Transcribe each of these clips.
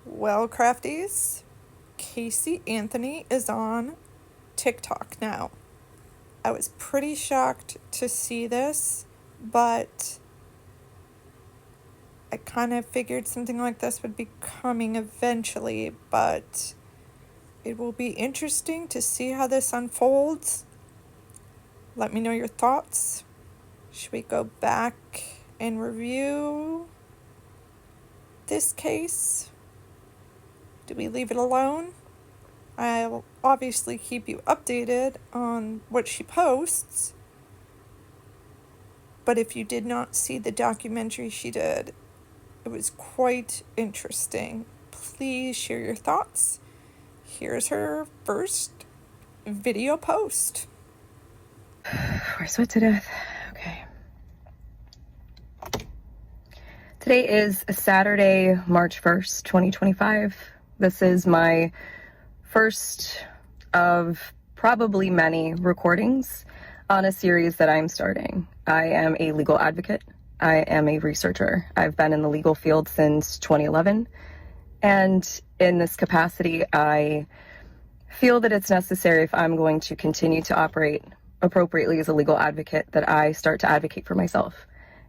Well, crafties, Casey Anthony is on TikTok now. I was pretty shocked to see this, but I kind of figured something like this would be coming eventually, but it will be interesting to see how this unfolds. Let me know your thoughts. Should we go back and review this case? Do we leave it alone? I'll obviously keep you updated on what she posts. But if you did not see the documentary she did, it was quite interesting. Please share your thoughts. Here's her first video post. We're sweat to death. Okay. Today is Saturday, March 1st, 2025. This is my first of probably many recordings on a series that I'm starting. I am a legal advocate. I am a researcher. I've been in the legal field since 2011. And in this capacity, I feel that it's necessary, if I'm going to continue to operate appropriately as a legal advocate, that I start to advocate for myself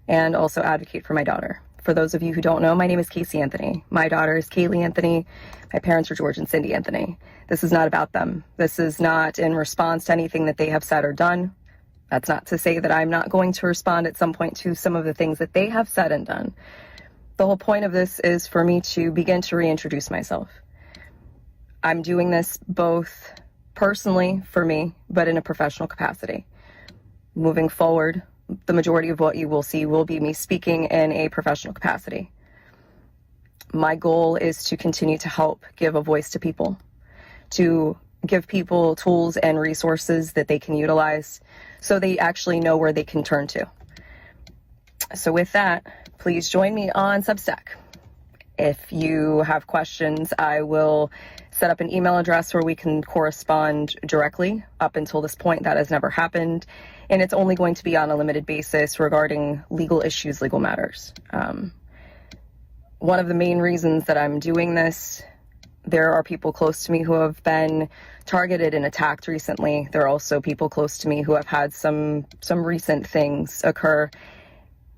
and also advocate for my daughter. For those of you who don't know, my name is Casey Anthony. My daughter is Kaylee Anthony. My parents are George and Cindy Anthony. This is not about them. This is not in response to anything that they have said or done. That's not to say that I'm not going to respond at some point to some of the things that they have said and done. The whole point of this is for me to begin to reintroduce myself. I'm doing this both personally for me, but in a professional capacity. Moving forward, the majority of what you will see will be me speaking in a professional capacity. My goal is to continue to help give a voice to people, to give people tools and resources that they can utilize so they actually know where they can turn to. So with that, please join me on Substack. If you have questions, I will set up an email address where we can correspond directly. Up until this point, that has never happened, and it's only going to be on a limited basis regarding legal issues, legal matters. One of the main reasons that I'm doing this, there are people close to me who have been targeted and attacked recently. There are also people close to me who have had some recent things occur,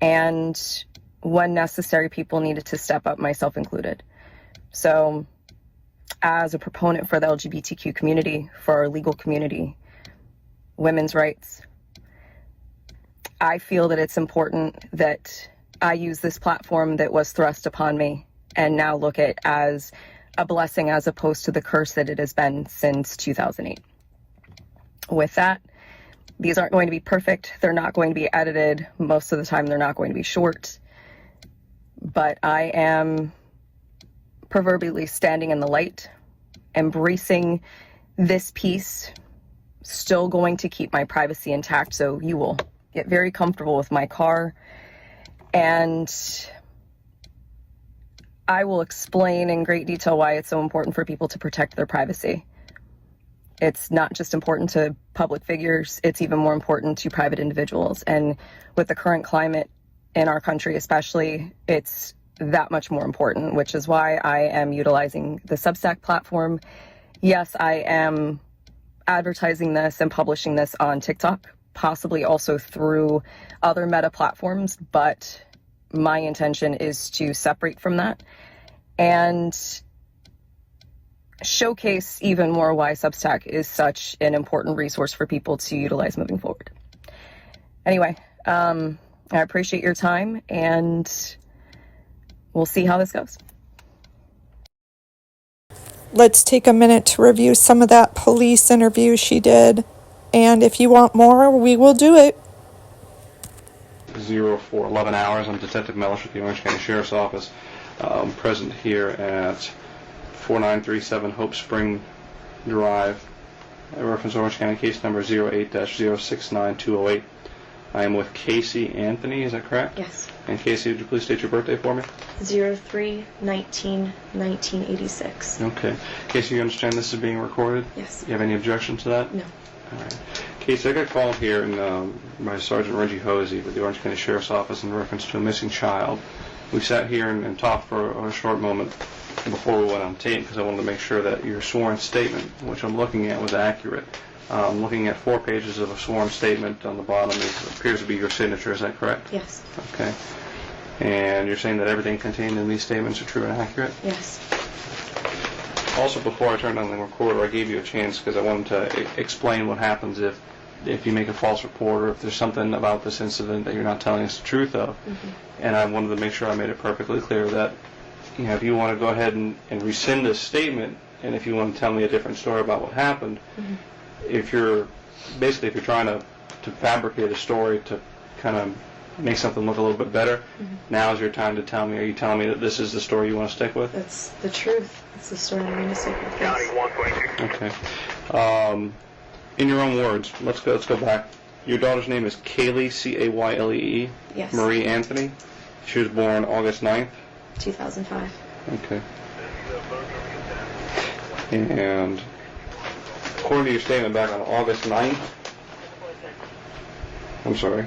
and when necessary, people needed to step up, myself included. So as a proponent for the LGBTQ community, for our legal community, women's rights, I feel that it's important that I use this platform that was thrust upon me and now look at as a blessing as opposed to the curse that it has been since 2008. With that, these aren't going to be perfect. They're not going to be edited. Most of the time, they're not going to be short. But I am proverbially standing in the light, embracing this piece, still going to keep my privacy intact. So you will get very comfortable with my car, and I will explain in great detail why it's so important for people to protect their privacy. It's not just important to public figures, it's even more important to private individuals. And with the current climate in our country especially, it's that much more important, which is why I am utilizing the Substack platform. Yes, I am advertising this and publishing this on TikTok, possibly also through other meta platforms, but my intention is to separate from that and showcase even more why Substack is such an important resource for people to utilize moving forward. Anyway, I appreciate your time, and we'll see how this goes. Let's take a minute to review some of that police interview she did. And if you want more, we will do it. 0411 hours. I'm Detective Mellish with the Orange County Sheriff's Office. I'm present here at 4937 Hope Spring Drive. I reference Orange County case number 08-069208. I am with Casey Anthony, is that correct? Yes. And Casey, would you please state your birthday for me? 03/19/1986. Okay. Casey, you understand this is being recorded? Yes. You have any objection to that? No. All right. Casey, I got called here by Sergeant Reggie Hosey with the Orange County Sheriff's Office in reference to a missing child. We sat here and talked for a short moment. before we went on tape because I wanted to make sure that your sworn statement, which I'm looking at, was accurate. I'm looking at 4 pages of a sworn statement. On the bottom appears to be your signature. Is that correct? Yes. Okay. And you're saying that everything contained in these statements are true and accurate? Yes. Also, before I turned on the recorder, I gave you a chance because I wanted to explain what happens if you make a false report or if there's something about this incident that you're not telling us the truth of. Mm-hmm. And I wanted to make sure I made it perfectly clear that, if you want to go ahead and rescind this statement, and if you want to tell me a different story about what happened, Mm-hmm. if you're trying to fabricate a story to kind of make something look a little bit better, now is your time to tell me. Are you telling me that this is the story you want to stick with? That's the truth. It's the story I'm going to stick with. Yes. Okay. In your own words, let's go back. Your daughter's name is Kaylee, Caylee. Yes. Marie Anthony. She was born August 9th. 2005. Okay. And according to your statement back on August 9th, I'm sorry,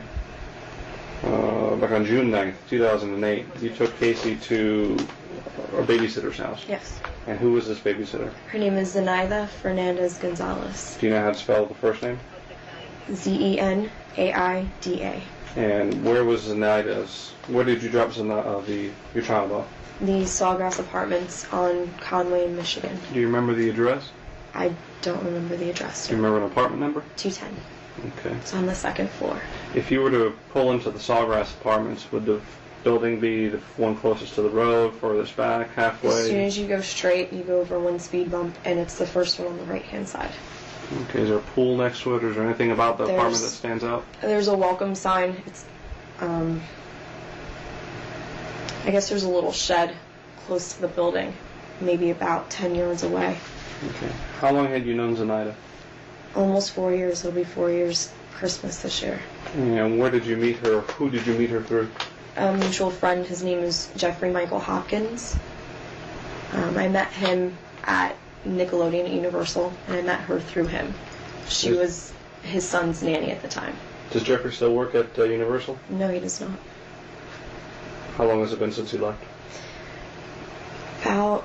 back on June 9th, 2008, you took Casey to a babysitter's house. Yes. And who was this babysitter? Her name is Zenaida Fernandez Gonzalez. Do you know how to spell the first name? Zenaida. And where was Zenaida's? Where did you drop your child off? The Sawgrass Apartments on Conway in Michigan. Do you remember the address? I don't remember the address. Do you remember an apartment number? 210. Okay. It's on the 2nd floor. If you were to pull into the Sawgrass Apartments, would the building be the one closest to the road, furthest back, halfway? As soon as you go straight, you go over one speed bump, and it's the first one on the right-hand side. Okay, is there a pool next to it, or is there anything about the apartment that stands out? There's a welcome sign. It's, I guess there's a little shed close to the building, maybe about 10 yards away. Okay. How long had you known Zenaida? Almost 4 years. It'll be 4 years Christmas this year. And where did you meet her? Who did you meet her through? A mutual friend. His name is Jeffrey Michael Hopkins. I met him at Nickelodeon at Universal, and I met her through him. She was his son's nanny at the time. Does Jeffrey still work at Universal? No, he does not. How long has it been since he left? About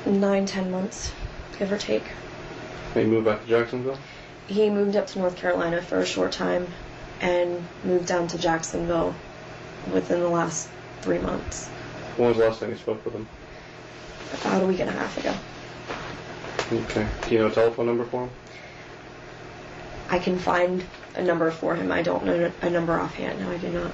9-10 months, give or take. He moved back to Jacksonville? He moved up to North Carolina for a short time and moved down to Jacksonville within the last 3 months. When was the last time you spoke with him? About a week and a half ago. Okay. Do you know a telephone number for him? I can find a number for him. I don't know a number offhand. No, I do not.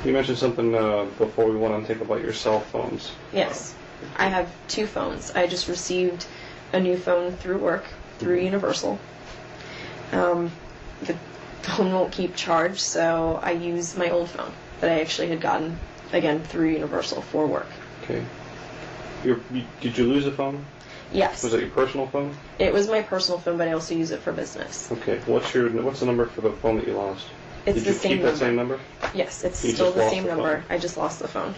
You mentioned something before we went on tape about your cell phones. Yes. I have 2 phones. I just received a new phone through work, through Universal. The phone won't keep charged, so I use my old phone that I actually had gotten, again, through Universal for work. Okay. Did you lose a phone? Yes. Was it your personal phone? It was my personal phone, but I also use it for business. Okay. What's the number for the phone that you lost? It's Did the you same keep number. that same number? Yes, it's You still just the lost same the number. phone. I just lost the phone.